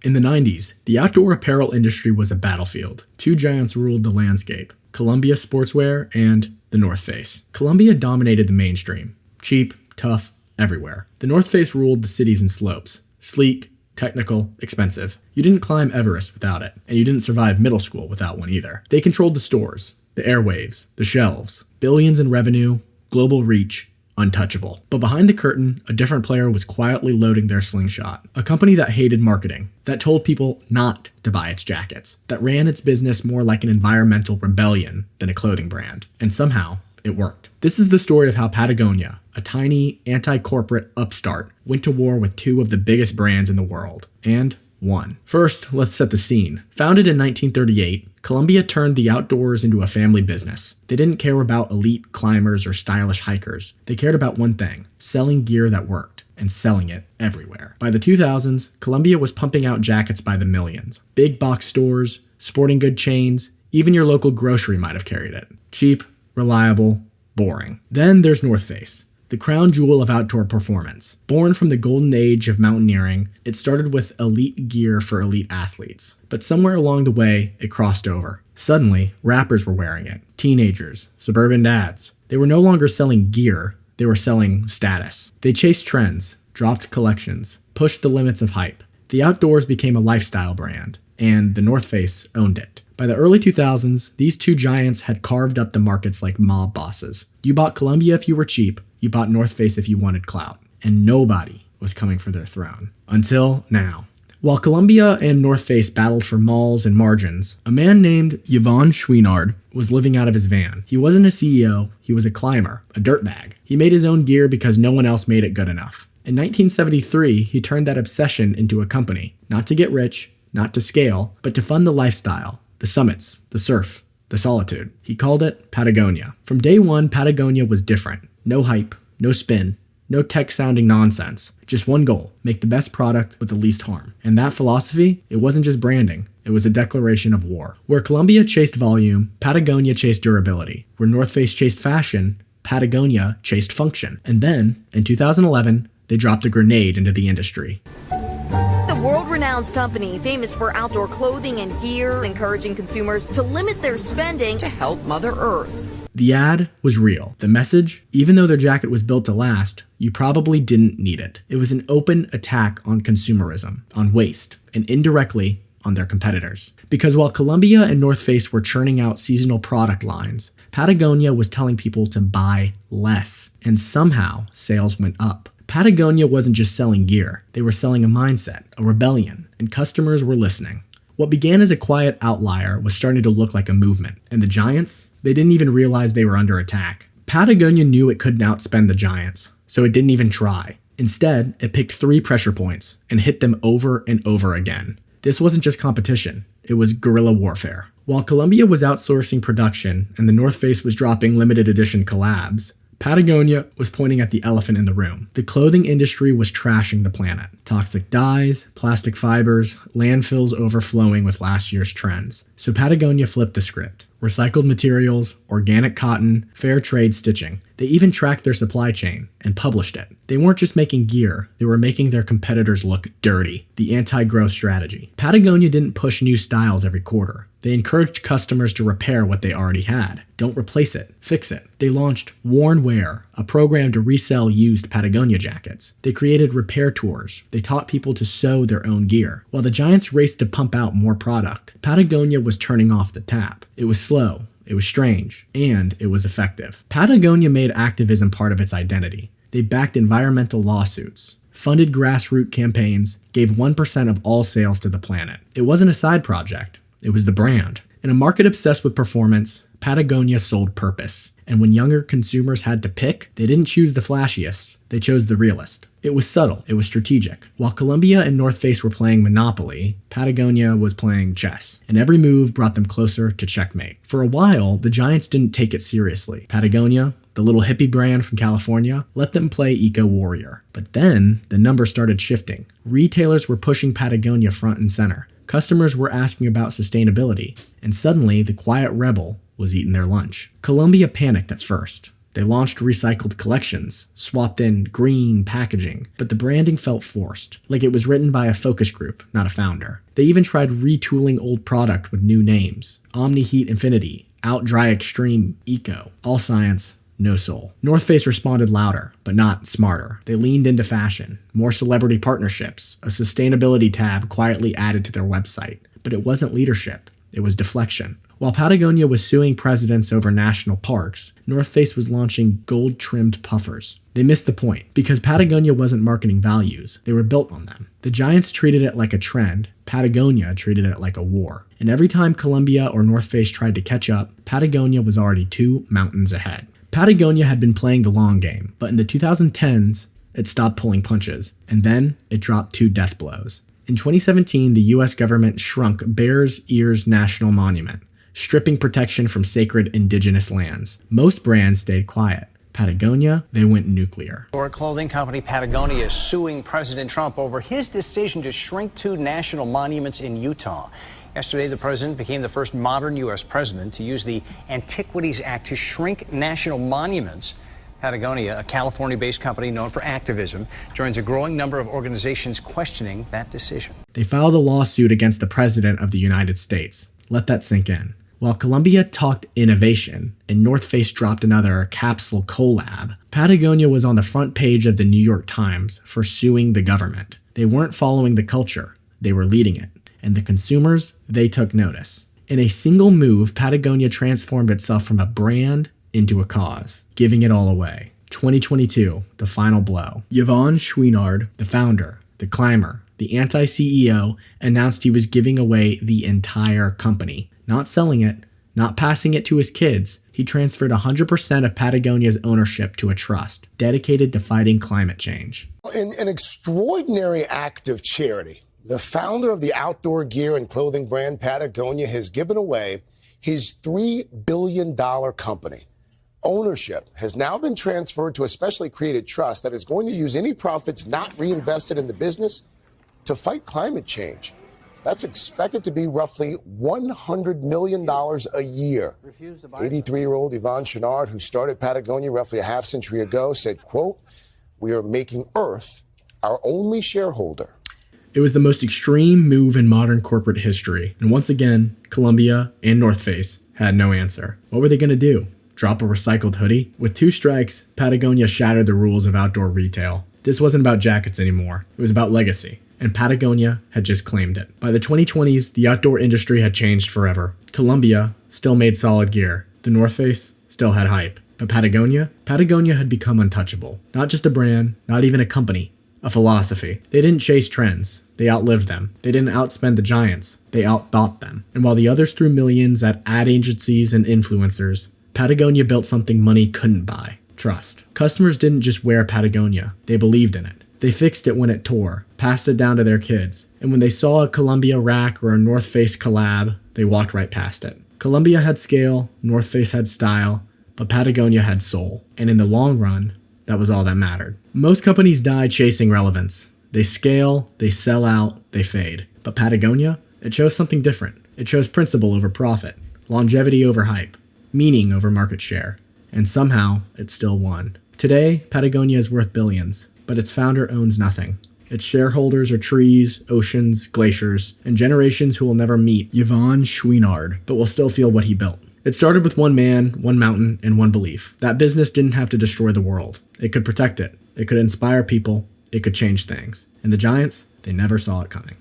In the 90s, the outdoor apparel industry was a battlefield. Two giants ruled the landscape: Columbia Sportswear and the North Face. Columbia dominated the mainstream. Cheap, tough, everywhere. The North Face ruled the cities and slopes. Sleek, technical, expensive. You didn't climb Everest without it, and you didn't survive middle school without one either. They controlled the stores, the airwaves, the shelves. Billions in revenue, global reach, untouchable. But behind the curtain, a different player was quietly loading their slingshot. A company that hated marketing, that told people not to buy its jackets, that ran its business more like an environmental rebellion than a clothing brand. And somehow, it worked. This is the story of how Patagonia, a tiny, anti-corporate upstart, went to war with two of the biggest brands in the world, and won. First, let's set the scene. Founded in 1938, Columbia turned the outdoors into a family business. They didn't care about elite climbers or stylish hikers. They cared about one thing: selling gear that worked, and selling it everywhere. By the 2000s, Columbia was pumping out jackets by the millions. Big box stores, sporting good chains, even your local grocery might have carried it. Cheap, reliable, boring. Then there's North Face, the crown jewel of outdoor performance. Born from the golden age of mountaineering, it started with elite gear for elite athletes. But somewhere along the way, it crossed over. Suddenly, rappers were wearing it. Teenagers, suburban dads. They were no longer selling gear, they were selling status. They chased trends, dropped collections, pushed the limits of hype. The outdoors became a lifestyle brand, and the North Face owned it. By the early 2000s, these two giants had carved up the markets like mob bosses. You bought Columbia if you were cheap, you bought North Face if you wanted clout. And nobody was coming for their throne. Until now. While Columbia and North Face battled for malls and margins, a man named Yvon Chouinard was living out of his van. He wasn't a CEO, he was a climber, a dirtbag. He made his own gear because no one else made it good enough. In 1973, he turned that obsession into a company. Not to get rich, not to scale, but to fund the lifestyle. The summits, the surf, the solitude. He called it Patagonia. From day one, Patagonia was different. No hype, no spin, no tech-sounding nonsense. Just one goal: make the best product with the least harm. And that philosophy, it wasn't just branding, it was a declaration of war. Where Columbia chased volume, Patagonia chased durability. Where North Face chased fashion, Patagonia chased function. And then, in 2011, they dropped a grenade into the industry. The world-renowned company, famous for outdoor clothing and gear, encouraging consumers to limit their spending to help Mother Earth. The ad was real. The message, even though their jacket was built to last, you probably didn't need it. It was an open attack on consumerism, on waste, and indirectly on their competitors. Because while Columbia and North Face were churning out seasonal product lines, Patagonia was telling people to buy less, and somehow sales went up. Patagonia wasn't just selling gear, they were selling a mindset, a rebellion, and customers were listening. What began as a quiet outlier was starting to look like a movement, and the giants, they didn't even realize they were under attack. Patagonia knew it couldn't outspend the giants, so it didn't even try. Instead, it picked 3 pressure points and hit them over and over again. This wasn't just competition, it was guerrilla warfare. While Columbia was outsourcing production and the North Face was dropping limited edition collabs, Patagonia was pointing at the elephant in the room. The clothing industry was trashing the planet. Toxic dyes, plastic fibers, landfills overflowing with last year's trends. So Patagonia flipped the script. Recycled materials, organic cotton, fair trade stitching. They even tracked their supply chain and published it. They weren't just making gear, they were making their competitors look dirty. The anti-growth strategy. Patagonia didn't push new styles every quarter. They encouraged customers to repair what they already had. Don't replace it, fix it. They launched Worn Wear, a program to resell used Patagonia jackets. They created repair tours. They taught people to sew their own gear. While the giants raced to pump out more product, Patagonia was turning off the tap. It was slow, it was strange, and it was effective. Patagonia made activism part of its identity. They backed environmental lawsuits, funded grassroots campaigns, gave 1% of all sales to the planet. It wasn't a side project, it was the brand. In a market obsessed with performance, Patagonia sold purpose. And when younger consumers had to pick, they didn't choose the flashiest, they chose the realest. It was subtle, it was strategic. While Columbia and North Face were playing Monopoly, Patagonia was playing chess, and every move brought them closer to checkmate. For a while, the giants didn't take it seriously. Patagonia, the little hippie brand from California, let them play eco-warrior. But then, the numbers started shifting. Retailers were pushing Patagonia front and center. Customers were asking about sustainability, and suddenly the quiet rebel was eating their lunch. Columbia panicked at first. They launched recycled collections, swapped in green packaging, but the branding felt forced, like it was written by a focus group, not a founder. They even tried retooling old product with new names: Omni Heat Infinity, Out Dry Extreme Eco, all science, no soul. North Face responded louder, but not smarter. They leaned into fashion, more celebrity partnerships, a sustainability tab quietly added to their website. But it wasn't leadership, it was deflection. While Patagonia was suing presidents over national parks, North Face was launching gold-trimmed puffers. They missed the point, because Patagonia wasn't marketing values, they were built on them. The giants treated it like a trend, Patagonia treated it like a war. And every time Columbia or North Face tried to catch up, Patagonia was already 2 mountains ahead. Patagonia had been playing the long game, but in the 2010s, it stopped pulling punches, and then it dropped 2 death blows. In 2017, the US government shrunk Bears Ears National Monument, stripping protection from sacred indigenous lands. Most brands stayed quiet. Patagonia, they went nuclear. Clothing company Patagonia is suing President Trump over his decision to shrink 2 national monuments in Utah. Yesterday, the president became the first modern U.S. president to use the Antiquities Act to shrink national monuments. Patagonia, a California-based company known for activism, joins a growing number of organizations questioning that decision. They filed a lawsuit against the president of the United States. Let that sink in. While Columbia talked innovation and North Face dropped another capsule collab, Patagonia was on the front page of the New York Times for suing the government. They weren't following the culture, they were leading it. And the consumers, they took notice. In a single move, Patagonia transformed itself from a brand into a cause, giving it all away. 2022, the final blow. Yvon Chouinard, the founder, the climber, the anti-CEO, announced he was giving away the entire company. Not selling it, not passing it to his kids. He transferred 100% of Patagonia's ownership to a trust dedicated to fighting climate change. In an extraordinary act of charity, the founder of the outdoor gear and clothing brand Patagonia has given away his $3 billion company. Ownership has now been transferred to a specially created trust that is going to use any profits not reinvested in the business to fight climate change. That's expected to be roughly $100 million a year. 83-year-old Yvon Chouinard, who started Patagonia roughly a half century ago, said, quote, "We are making Earth our only shareholder." It was the most extreme move in modern corporate history, and once again, Columbia and North Face had no answer. What were they going to do? Drop a recycled hoodie? With 2 strikes, Patagonia shattered the rules of outdoor retail. This wasn't about jackets anymore, it was about legacy, and Patagonia had just claimed it. By the 2020s, the outdoor industry had changed forever. Columbia still made solid gear. The North Face still had hype. But Patagonia had become untouchable. Not just a brand, not even a company. A philosophy. They didn't chase trends. They outlived them. They didn't outspend the giants. They outthought them. And while the others threw millions at ad agencies and influencers, Patagonia built something money couldn't buy. Trust. Customers didn't just wear Patagonia. They believed in it. They fixed it when it tore, passed it down to their kids. And when they saw a Columbia rack or a North Face collab, they walked right past it. Columbia had scale, North Face had style, but Patagonia had soul. And in the long run, that was all that mattered. Most companies die chasing relevance. They scale, they sell out, they fade. But Patagonia, it chose something different. It chose principle over profit, longevity over hype, meaning over market share. And somehow, it still won. Today, Patagonia is worth billions, but its founder owns nothing. Its shareholders are trees, oceans, glaciers, and generations who will never meet Yvon Chouinard, but will still feel what he built. It started with one man, one mountain, and one belief. That business didn't have to destroy the world. It could protect it. It could inspire people. It could change things. And the giants, they never saw it coming.